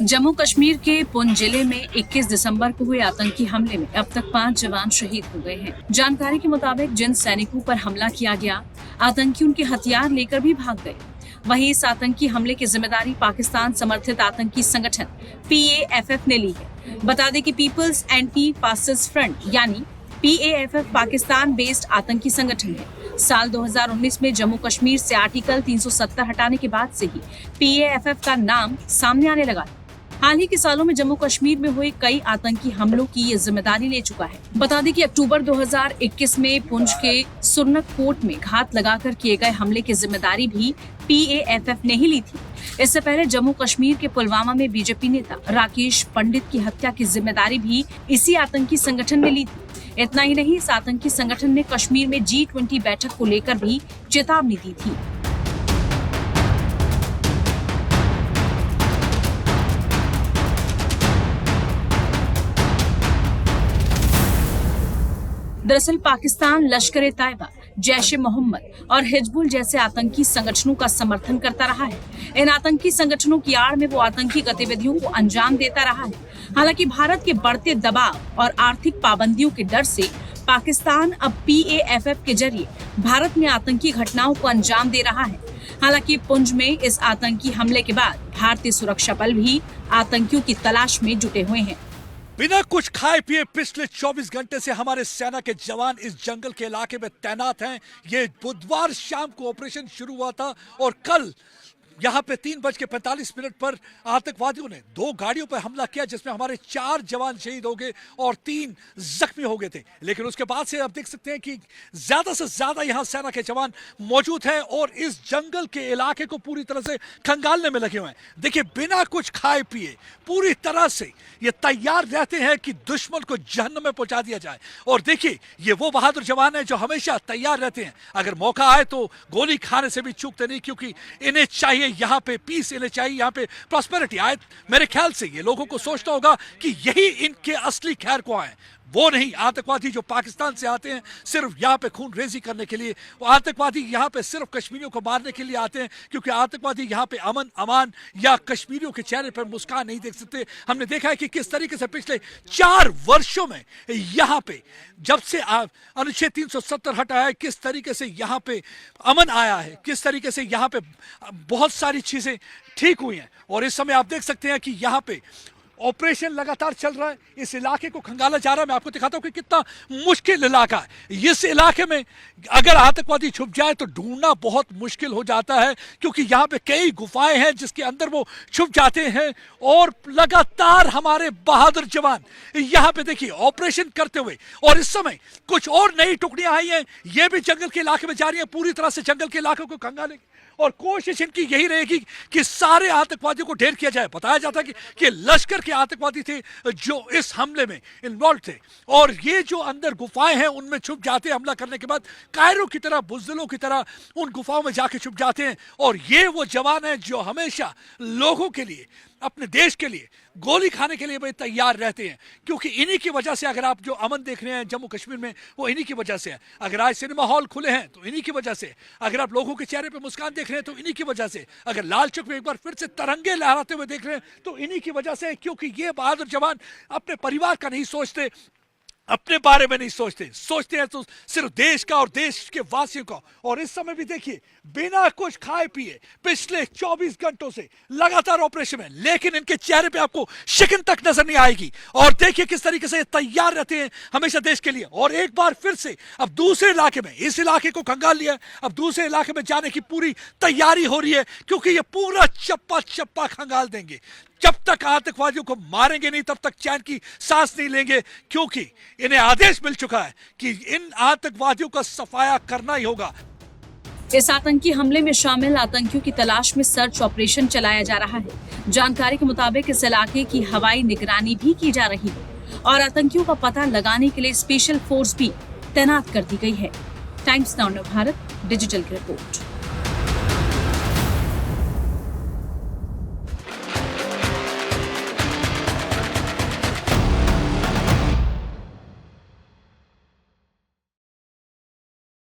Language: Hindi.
जम्मू कश्मीर के पुंछ जिले में 21 दिसंबर को हुए आतंकी हमले में अब तक 5 जवान शहीद हो गए हैं। जानकारी के मुताबिक जिन सैनिकों पर हमला किया गया, आतंकी उनके हथियार लेकर भी भाग गए। वहीं इस आतंकी हमले की जिम्मेदारी पाकिस्तान समर्थित आतंकी संगठन PAFF ने ली है। बता दें कि पीपल्स एंटी फासिस्ट फ्रंट यानी PAFF पाकिस्तान बेस्ड आतंकी संगठन है। साल 2019 में जम्मू कश्मीर से आर्टिकल 370 हटाने के बाद से ही PAFF का नाम सामने आने लगा। हाल ही के सालों में जम्मू कश्मीर में हुए कई आतंकी हमलों की ये जिम्मेदारी ले चुका है। बता दें कि अक्टूबर 2021 में पुंछ के सुरनक कोट में घात लगाकर किए गए हमले की जिम्मेदारी भी PAFF ने ही ली थी। इससे पहले जम्मू कश्मीर के पुलवामा में बीजेपी नेता राकेश पंडित की हत्या की जिम्मेदारी भी इसी आतंकी संगठन ने ली थी। इतना ही नहीं, इस आतंकी संगठन ने कश्मीर में G20 बैठक को लेकर भी चेतावनी दी थी। दरअसल पाकिस्तान लश्कर-ए-तैयबा, जैश-ए-मोहम्मद और हिजबुल जैसे आतंकी संगठनों का समर्थन करता रहा है। इन आतंकी संगठनों की आड़ में वो आतंकी गतिविधियों को अंजाम देता रहा है। हालांकि भारत के बढ़ते दबाव और आर्थिक पाबंदियों के डर से पाकिस्तान अब PAFF के जरिए भारत में आतंकी घटनाओं को अंजाम दे रहा है। हालांकि पुंछ में इस आतंकी हमले के बाद भारतीय सुरक्षा बल भी आतंकियों की तलाश में जुटे हुए हैं। बिना कुछ खाए पिए पिछले 24 घंटे से हमारे सेना के जवान इस जंगल के इलाके में तैनात हैं। ये बुधवार शाम को ऑपरेशन शुरू हुआ था और कल यहाँ पे 3:45 पर आतंकवादियों ने 2 गाड़ियों पर हमला किया, जिसमें हमारे 4 जवान शहीद हो गए और 3 जख्मी हो गए थे। लेकिन उसके बाद से आप देख सकते हैं कि ज्यादा से ज्यादा यहाँ सेना के जवान मौजूद हैं और इस जंगल के इलाके को पूरी तरह से खंगालने में लगे हुए हैं। देखिए, बिना कुछ खाए पिए पूरी तरह से ये तैयार रहते हैं कि दुश्मन को जहन्नम में पहुंचा दिया जाए। और देखिए, ये वो बहादुर जवान हैं जो हमेशा तैयार रहते हैं। अगर मौका आए तो गोली खाने से भी चूकते नहीं, क्योंकि इन्हें चाहिए यहाँ पे पीस, इन्हें चाहिए यहाँ पे प्रॉस्पेरिटी आए। मेरे ख्याल से ये लोगों को सोचना होगा कि यही इनके असली खैर को आए, वो नहीं आतंकवादी जो पाकिस्तान से आते हैं सिर्फ यहाँ पे खून रेजी करने के लिए। वो आतंकवादी यहाँ पे सिर्फ कश्मीरियों को मारने के लिए आते हैं, क्योंकि आतंकवादी यहाँ पे अमन अमान या कश्मीरियों के चेहरे पर मुस्कान नहीं देख सकते। हमने देखा है कि किस तरीके से पिछले 4 वर्षों में यहाँ पे जब से अनुच्छेद 370 हटा है, किस तरीके से यहाँ पे अमन आया है, किस तरीके से यहाँ पे बहुत सारी चीजें ठीक हुई हैं। और इस समय आप देख सकते हैं कि यहाँ पे ऑपरेशन लगातार चल रहा है, इस इलाके को खंगाला जा रहा है। मैं आपको दिखाता हूं कि कितना मुश्किल इलाका है। इस इलाके में अगर आतंकवादी छुप जाए तो ढूंढना बहुत मुश्किल हो जाता है, क्योंकि यहाँ पे कई गुफाएं हैं जिसके अंदर वो छुप जाते हैं। और लगातार हमारे बहादुर जवान यहाँ पे देखिए ऑपरेशन करते हुए, और इस समय कुछ और नई टुकड़ियां आई हैं, ये भी जंगल के इलाके में जा रही है, पूरी तरह से जंगल के इलाके को खंगालेंगे। और कोशिश इनकी यही रहेगी कि सारे आतंकवादियों को ढेर किया जाए। बताया जाता है कि लश्कर के आतंकवादी थे जो इस हमले में इन्वॉल्व थे, और ये जो अंदर गुफाएं हैं उनमें छुप जाते हैं। हमला करने के बाद कायरों की तरह, बुज़दिलों की तरह उन गुफाओं में जाके छुप जाते हैं। और ये वो जवान हैं जो हमेशा लोगों के लिए, अपने देश के लिए गोली खाने के लिए भी तैयार रहते हैं, क्योंकि इन्हीं की वजह से अगर आप जो अमन देख रहे हैं जम्मू कश्मीर में, वो इन्हीं की वजह से है। अगर आज सिनेमा हॉल खुले हैं तो इन्हीं की वजह से, अगर आप लोगों के चेहरे पे मुस्कान देख रहे हैं तो इन्हीं की वजह से, अगर लाल चौक में एक बार फिर से तिरंगे लहराते हुए देख रहे हैं तो इन्हीं की वजह से, क्योंकि ये बहादुर जवान अपने परिवार का नहीं सोचते, अपने बारे में नहीं सोचते हैं तो सिर्फ देश का और देश के वासियों का। और इस समय भी देखिए, बिना कुछ खाए पिए पिछले 24 घंटों से लगातार ऑपरेशन है, लेकिन इनके चेहरे पे आपको शिकन तक नजर नहीं आएगी। और देखिए किस तरीके से तैयार रहते हैं हमेशा देश के लिए। और एक बार फिर से अब दूसरे इलाके में, इस इलाके को खंगाल लिया, अब दूसरे इलाके में जाने की पूरी तैयारी हो रही है, क्योंकि ये पूरा चप्पा चप्पा खंगाल देंगे। जब तक आतंकवादियों को मारेंगे नहीं तब तक चैन की सांस नहीं लेंगे, क्योंकि इन्हें आदेश मिल चुका है कि इन आतंकवादियों का सफाया करना ही होगा। इस आतंकी हमले में शामिल आतंकियों की तलाश में सर्च ऑपरेशन चलाया जा रहा है। जानकारी के मुताबिक इस इलाके की हवाई निगरानी भी की जा रही है और आतंकियों का पता लगाने के लिए स्पेशल फोर्स भी तैनात कर दी गई है। टाइम्स नाउ भारत डिजिटल की रिपोर्ट।